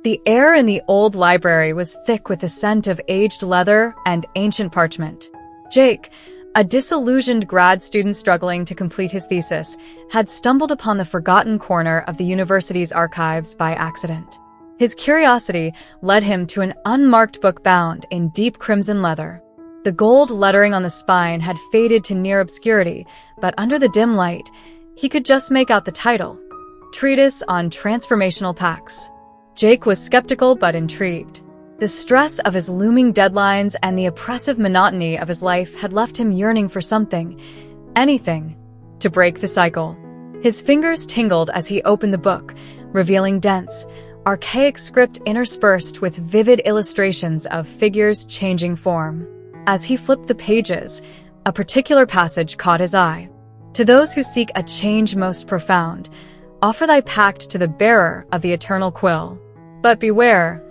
The air in the old library was thick with the scent of aged leather and ancient parchment. Jake, a disillusioned grad student struggling to complete his thesis, had stumbled upon the forgotten corner of the university's archives by accident. His curiosity led him to an unmarked book bound in deep crimson leather. The gold lettering on the spine had faded to near obscurity, but under the dim light, he could just make out the title, Treatise on Transformational Pacts. Jake was skeptical but intrigued. The stress of his looming deadlines and the oppressive monotony of his life had left him yearning for something, anything, to break the cycle. His fingers tingled as he opened the book, revealing dense, archaic script interspersed with vivid illustrations of figures changing form. As he flipped the pages, a particular passage caught his eye. To those who seek a change most profound, offer thy pact to the bearer of the eternal quill. But beware,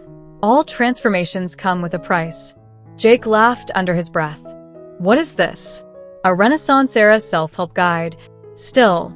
all transformations come with a price. Jake laughed under his breath. What is this? A Renaissance-era self-help guide. Still,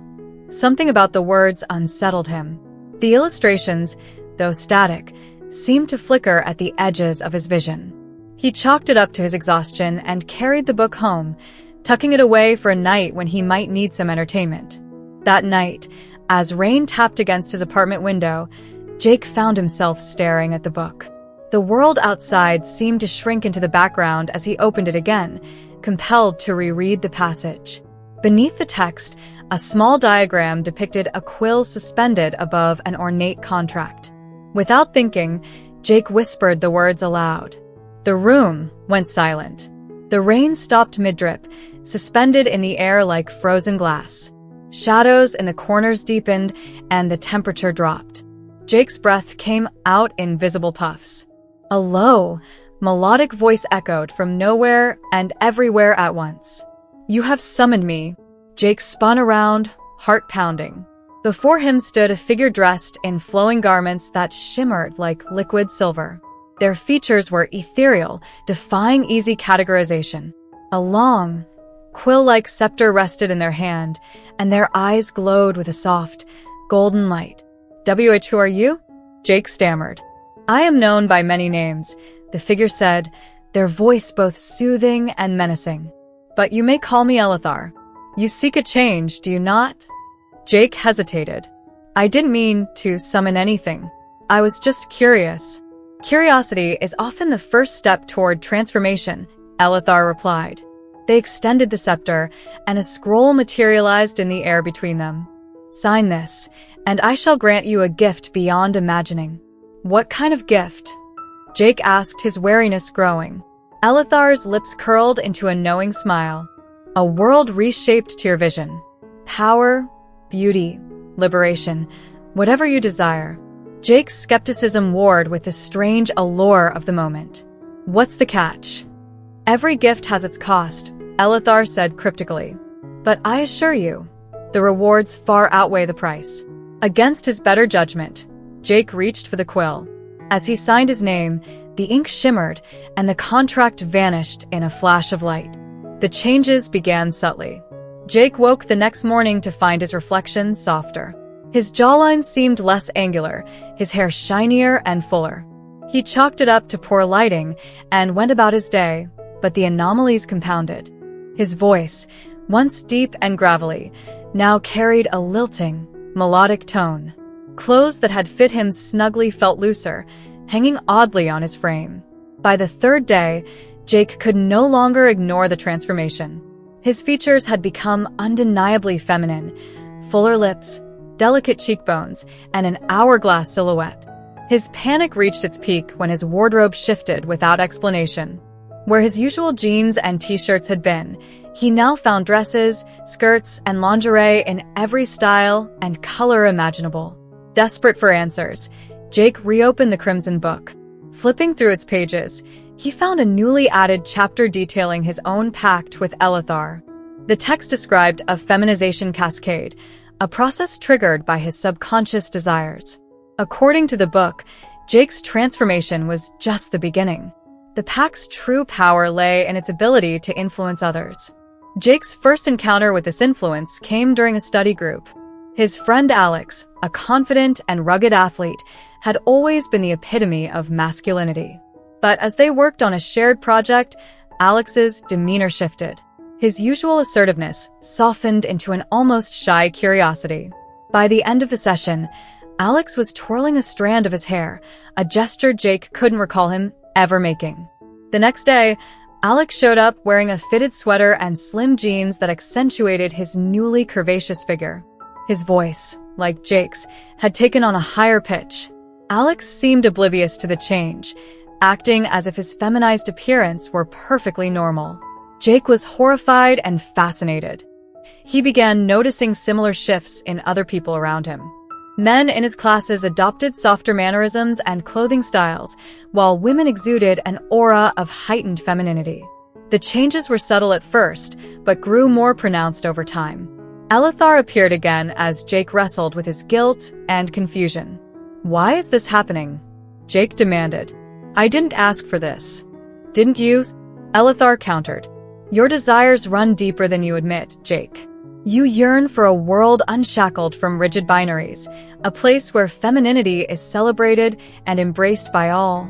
something about the words unsettled him. The illustrations, though static, seemed to flicker at the edges of his vision. He chalked it up to his exhaustion and carried the book home, tucking it away for a night when he might need some entertainment. That night, as rain tapped against his apartment window, Jake found himself staring at the book. The world outside seemed to shrink into the background as he opened it again, compelled to reread the passage. Beneath the text, a small diagram depicted a quill suspended above an ornate contract. Without thinking, Jake whispered the words aloud. The room went silent. The rain stopped mid-drip, suspended in the air like frozen glass. Shadows in the corners deepened, and the temperature dropped. Jake's breath came out in visible puffs. A low, melodic voice echoed from nowhere and everywhere at once. You have summoned me. Jake spun around, heart pounding. Before him stood a figure dressed in flowing garments that shimmered like liquid silver. Their features were ethereal, defying easy categorization. A long, quill-like scepter rested in their hand, and their eyes glowed with a soft, golden light. Who are you? Jake stammered. I am known by many names, the figure said, their voice both soothing and menacing. But you may call me Elethar. You seek a change, do you not? Jake hesitated. I didn't mean to summon anything. I was just curious. Curiosity is often the first step toward transformation, Elethar replied. They extended the scepter, and a scroll materialized in the air between them. Sign this, and I shall grant you a gift beyond imagining. What kind of gift? Jake asked, his wariness growing. Elethar's lips curled into a knowing smile. A world reshaped to your vision. Power, beauty, liberation, whatever you desire. Jake's skepticism warred with the strange allure of the moment. What's the catch? Every gift has its cost, Elethar said cryptically. But I assure you, the rewards far outweigh the price. Against his better judgment, Jake reached for the quill. As he signed his name, the ink shimmered and the contract vanished in a flash of light. The changes began subtly. Jake woke the next morning to find his reflection softer. His jawline seemed less angular, his hair shinier and fuller. He chalked it up to poor lighting and went about his day, but the anomalies compounded. His voice, once deep and gravelly, now carried a lilting, melodic tone. Clothes that had fit him snugly felt looser, hanging oddly on his frame. By the third day, Jake could no longer ignore the transformation. His features had become undeniably feminine, fuller lips, delicate cheekbones, and an hourglass silhouette. His panic reached its peak when his wardrobe shifted without explanation. Where his usual jeans and t-shirts had been, he now found dresses, skirts, and lingerie in every style and color imaginable. Desperate for answers, Jake reopened the crimson book. Flipping through its pages, he found a newly added chapter detailing his own pact with Elethar. The text described a feminization cascade, a process triggered by his subconscious desires. According to the book, Jake's transformation was just the beginning. The pact's true power lay in its ability to influence others. Jake's first encounter with this influence came during a study group. His friend Alex, a confident and rugged athlete, had always been the epitome of masculinity. But as they worked on a shared project, Alex's demeanor shifted. His usual assertiveness softened into an almost shy curiosity. By the end of the session, Alex was twirling a strand of his hair, a gesture Jake couldn't recall him ever making. The next day, Alex showed up wearing a fitted sweater and slim jeans that accentuated his newly curvaceous figure. His voice, like Jake's, had taken on a higher pitch. Alex seemed oblivious to the change, acting as if his feminized appearance were perfectly normal. Jake was horrified and fascinated. He began noticing similar shifts in other people around him. Men in his classes adopted softer mannerisms and clothing styles, while women exuded an aura of heightened femininity. The changes were subtle at first, but grew more pronounced over time. Elethar appeared again as Jake wrestled with his guilt and confusion. "Why is this happening?" Jake demanded. "I didn't ask for this." "Didn't you?" Elethar countered. "Your desires run deeper than you admit, Jake. You yearn for a world unshackled from rigid binaries, a place where femininity is celebrated and embraced by all."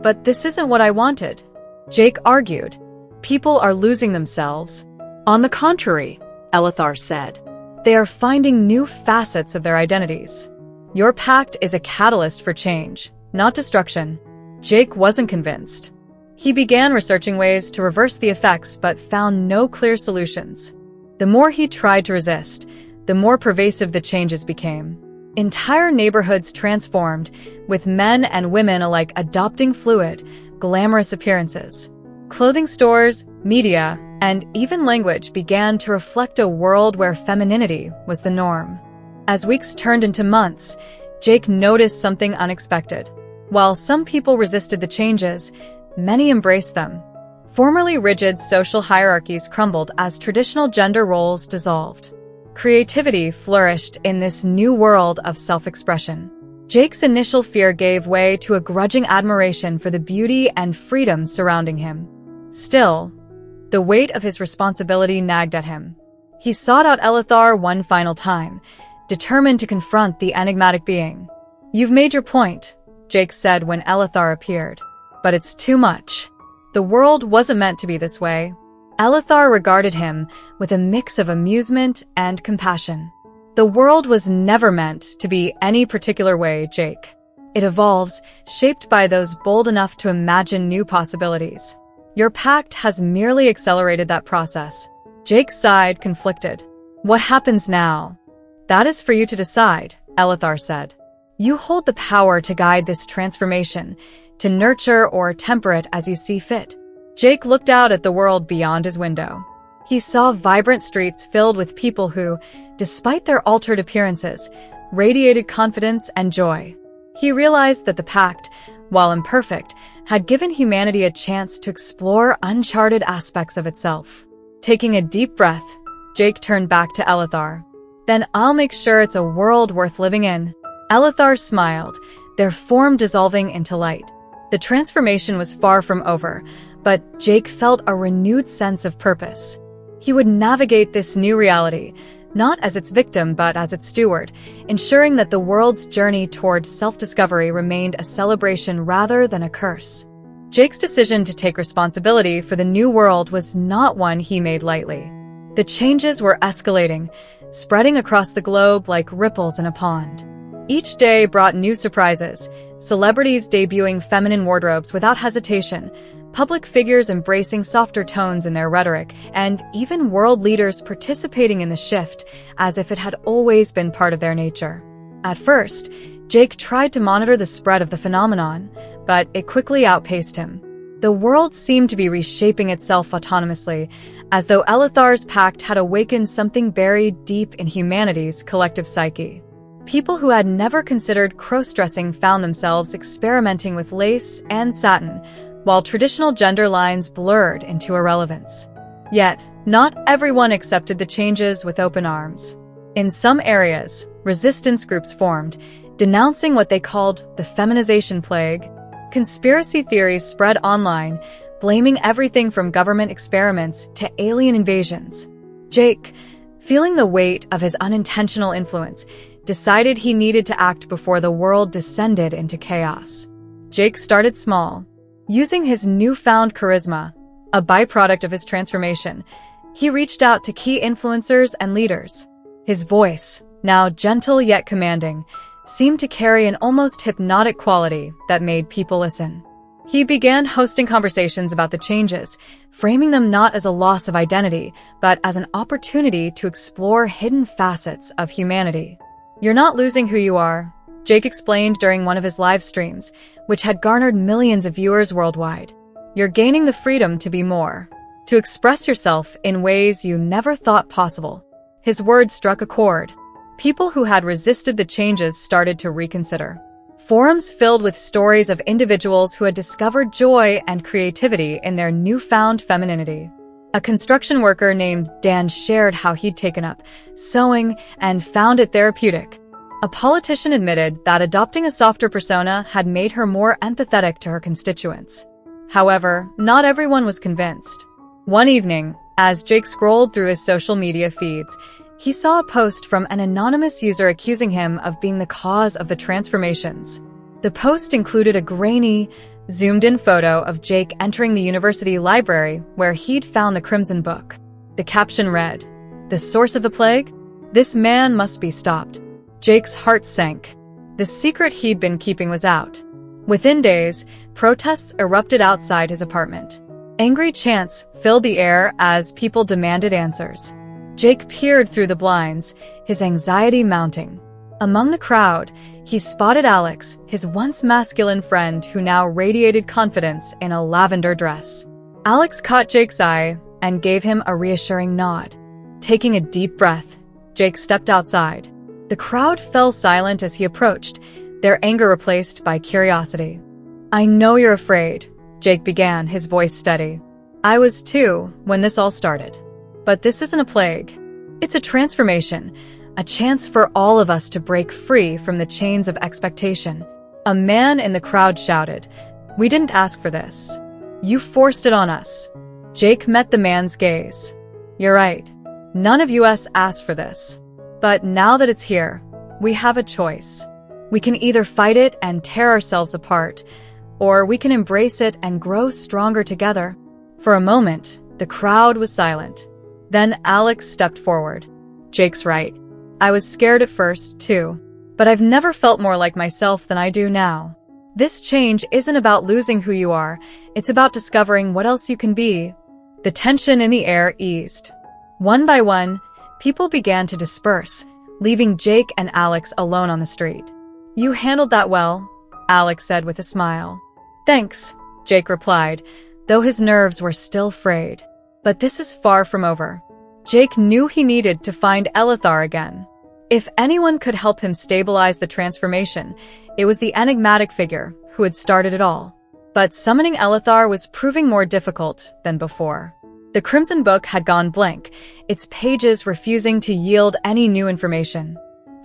"But this isn't what I wanted," Jake argued. "People are losing themselves." "On the contrary," Elethar said. "They are finding new facets of their identities. Your pact is a catalyst for change, not destruction." Jake wasn't convinced. He began researching ways to reverse the effects but found no clear solutions. The more he tried to resist, the more pervasive the changes became. Entire neighborhoods transformed, with men and women alike adopting fluid, glamorous appearances. Clothing stores, media, and even language began to reflect a world where femininity was the norm. As weeks turned into months, Jake noticed something unexpected. While some people resisted the changes, many embraced them. Formerly rigid social hierarchies crumbled as traditional gender roles dissolved. Creativity flourished in this new world of self-expression. Jake's initial fear gave way to a grudging admiration for the beauty and freedom surrounding him. Still, the weight of his responsibility nagged at him. He sought out Elethar one final time, determined to confront the enigmatic being. "You've made your point," Jake said when Elethar appeared. "But it's too much. The world wasn't meant to be this way." Elethar regarded him with a mix of amusement and compassion. "The world was never meant to be any particular way, Jake. It evolves, shaped by those bold enough to imagine new possibilities. Your pact has merely accelerated that process." Jake sighed, conflicted. "What happens now?" "That is for you to decide," Elethar said. "You hold the power to guide this transformation, to nurture or temper it as you see fit." Jake looked out at the world beyond his window. He saw vibrant streets filled with people who, despite their altered appearances, radiated confidence and joy. He realized that the pact, while imperfect, had given humanity a chance to explore uncharted aspects of itself. Taking a deep breath, Jake turned back to Elethar. "Then I'll make sure it's a world worth living in." Elethar smiled, their form dissolving into light. The transformation was far from over, but Jake felt a renewed sense of purpose. He would navigate this new reality, not as its victim but as its steward, ensuring that the world's journey toward self-discovery remained a celebration rather than a curse. Jake's decision to take responsibility for the new world was not one he made lightly. The changes were escalating, spreading across the globe like ripples in a pond. Each day brought new surprises, celebrities debuting feminine wardrobes without hesitation, public figures embracing softer tones in their rhetoric, and even world leaders participating in the shift as if it had always been part of their nature. At first, Jake tried to monitor the spread of the phenomenon, but it quickly outpaced him. The world seemed to be reshaping itself autonomously, as though Elethar's pact had awakened something buried deep in humanity's collective psyche. People who had never considered crossdressing found themselves experimenting with lace and satin, while traditional gender lines blurred into irrelevance. Yet, not everyone accepted the changes with open arms. In some areas, resistance groups formed, denouncing what they called the feminization plague. Conspiracy theories spread online, blaming everything from government experiments to alien invasions. Jake, feeling the weight of his unintentional influence, decided he needed to act before the world descended into chaos. Jake started small. Using his newfound charisma, a byproduct of his transformation, he reached out to key influencers and leaders. His voice, now gentle yet commanding, seemed to carry an almost hypnotic quality that made people listen. He began hosting conversations about the changes, framing them not as a loss of identity, but as an opportunity to explore hidden facets of humanity. "You're not losing who you are," Jake explained during one of his live streams, which had garnered millions of viewers worldwide. "You're gaining the freedom to be more, to express yourself in ways you never thought possible." His words struck a chord. People who had resisted the changes started to reconsider. Forums filled with stories of individuals who had discovered joy and creativity in their newfound femininity. A construction worker named Dan shared how he'd taken up sewing and found it therapeutic. A politician admitted that adopting a softer persona had made her more empathetic to her constituents. However, not everyone was convinced. One evening, as Jake scrolled through his social media feeds, he saw a post from an anonymous user accusing him of being the cause of the transformations. The post included a grainy, zoomed-in photo of Jake entering the university library where he'd found the Crimson Book. The caption read, "The source of the plague? This man must be stopped." Jake's heart sank. The secret he'd been keeping was out. Within days, protests erupted outside his apartment. Angry chants filled the air as people demanded answers. Jake peered through the blinds, his anxiety mounting. Among the crowd, he spotted Alex, his once masculine friend who now radiated confidence in a lavender dress. Alex caught Jake's eye and gave him a reassuring nod. Taking a deep breath, Jake stepped outside. The crowd fell silent as he approached, their anger replaced by curiosity. "I know you're afraid," Jake began, his voice steady. "I was too when this all started. But this isn't a plague. It's a transformation, a chance for all of us to break free from the chains of expectation." A man in the crowd shouted, "We didn't ask for this. You forced it on us." Jake met the man's gaze. "You're right. None of us asked for this. But now that it's here, we have a choice. We can either fight it and tear ourselves apart, or we can embrace it and grow stronger together." For a moment, the crowd was silent. Then Alex stepped forward. "Jake's right. I was scared at first, too. But I've never felt more like myself than I do now. This change isn't about losing who you are, it's about discovering what else you can be." The tension in the air eased. One by one, people began to disperse, leaving Jake and Alex alone on the street. "You handled that well," Alex said with a smile. "Thanks," Jake replied, though his nerves were still frayed. But this is far from over. Jake knew he needed to find Elethar again. If anyone could help him stabilize the transformation, it was the enigmatic figure who had started it all. But summoning Elethar was proving more difficult than before. The Crimson Book had gone blank, its pages refusing to yield any new information.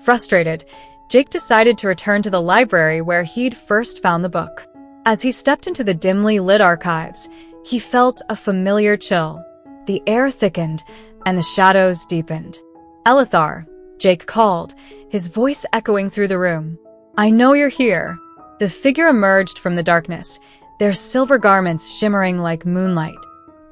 Frustrated, Jake decided to return to the library where he'd first found the book. As he stepped into the dimly lit archives, he felt a familiar chill. The air thickened, and the shadows deepened. "Elethar," Jake called, his voice echoing through the room. "I know you're here." The figure emerged from the darkness, their silver garments shimmering like moonlight.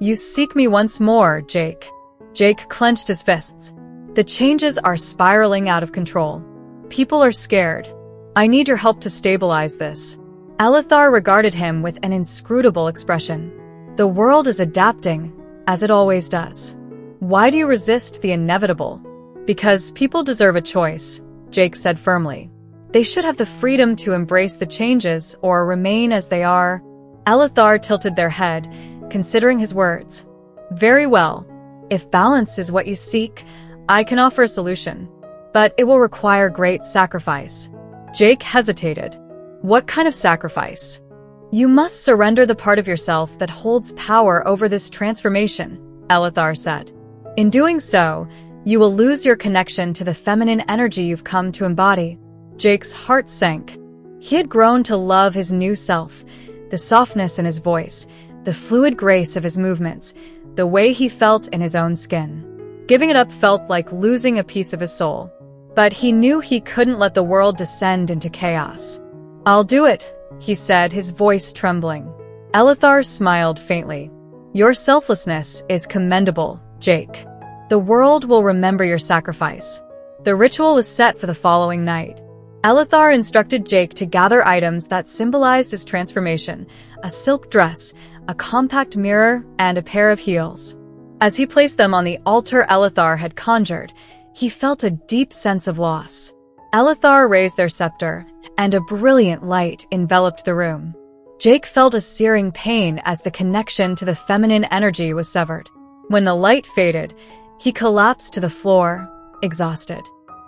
"You seek me once more, Jake." Jake clenched his fists. "The changes are spiraling out of control. People are scared. I need your help to stabilize this." Elethar regarded him with an inscrutable expression. "The world is adapting, as it always does. Why do you resist the inevitable?" "Because people deserve a choice," Jake said firmly. "They should have the freedom to embrace the changes or remain as they are." Elethar tilted their head, considering his words. "Very well. If balance is what you seek, I can offer a solution. But it will require great sacrifice." Jake hesitated. "What kind of sacrifice?" "You must surrender the part of yourself that holds power over this transformation," Elethar said. "In doing so, you will lose your connection to the feminine energy you've come to embody." Jake's heart sank. He had grown to love his new self, the softness in his voice, the fluid grace of his movements, the way he felt in his own skin. Giving it up felt like losing a piece of his soul. But he knew he couldn't let the world descend into chaos. "I'll do it," he said, his voice trembling. Elethar smiled faintly. "Your selflessness is commendable, Jake. The world will remember your sacrifice." The ritual was set for the following night. Elethar instructed Jake to gather items that symbolized his transformation: a silk dress, a compact mirror, and a pair of heels. As he placed them on the altar Elethar had conjured, he felt a deep sense of loss. Elethar raised their scepter, and a brilliant light enveloped the room. Jake felt a searing pain as the connection to the feminine energy was severed. When the light faded, he collapsed to the floor, exhausted.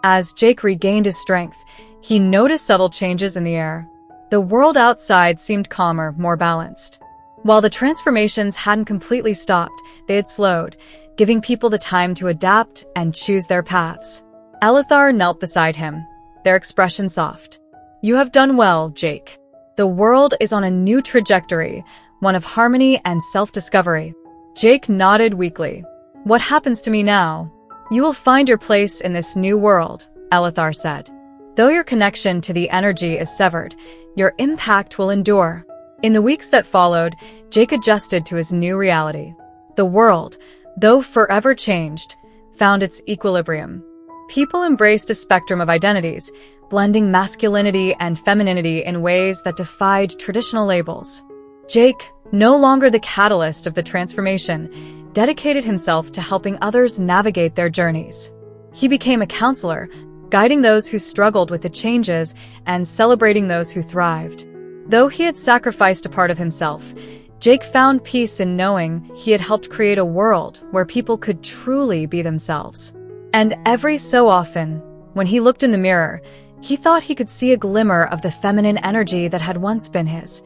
As Jake regained his strength, he noticed subtle changes in the air. The world outside seemed calmer, more balanced. While the transformations hadn't completely stopped, they had slowed, giving people the time to adapt and choose their paths. Elethar knelt beside him, their expression soft. "You have done well, Jake. The world is on a new trajectory, one of harmony and self-discovery." Jake nodded weakly. "What happens to me now?" "You will find your place in this new world," Elethar said. "Though your connection to the energy is severed, your impact will endure." In the weeks that followed, Jake adjusted to his new reality. The world, though forever changed, found its equilibrium. People embraced a spectrum of identities, blending masculinity and femininity in ways that defied traditional labels. Jake, no longer the catalyst of the transformation, dedicated himself to helping others navigate their journeys. He became a counselor, guiding those who struggled with the changes and celebrating those who thrived. Though he had sacrificed a part of himself, Jake found peace in knowing he had helped create a world where people could truly be themselves. And every so often, when he looked in the mirror, he thought he could see a glimmer of the feminine energy that had once been his,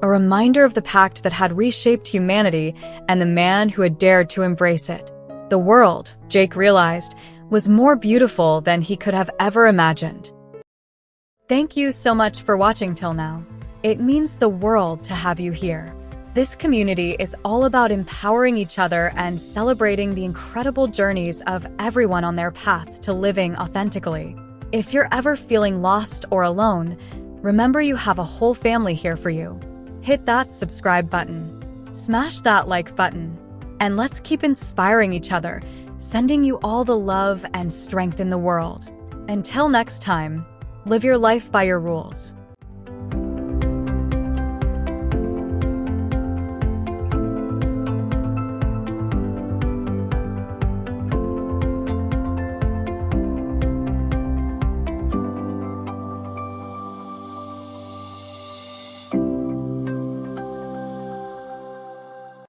a reminder of the pact that had reshaped humanity and the man who had dared to embrace it. The world, Jake realized, was more beautiful than he could have ever imagined. Thank you so much for watching till now. It means the world to have you here. This community is all about empowering each other and celebrating the incredible journeys of everyone on their path to living authentically. If you're ever feeling lost or alone, remember you have a whole family here for you. Hit that subscribe button, smash that like button, and let's keep inspiring each other, sending you all the love and strength in the world. Until next time, live your life by your rules.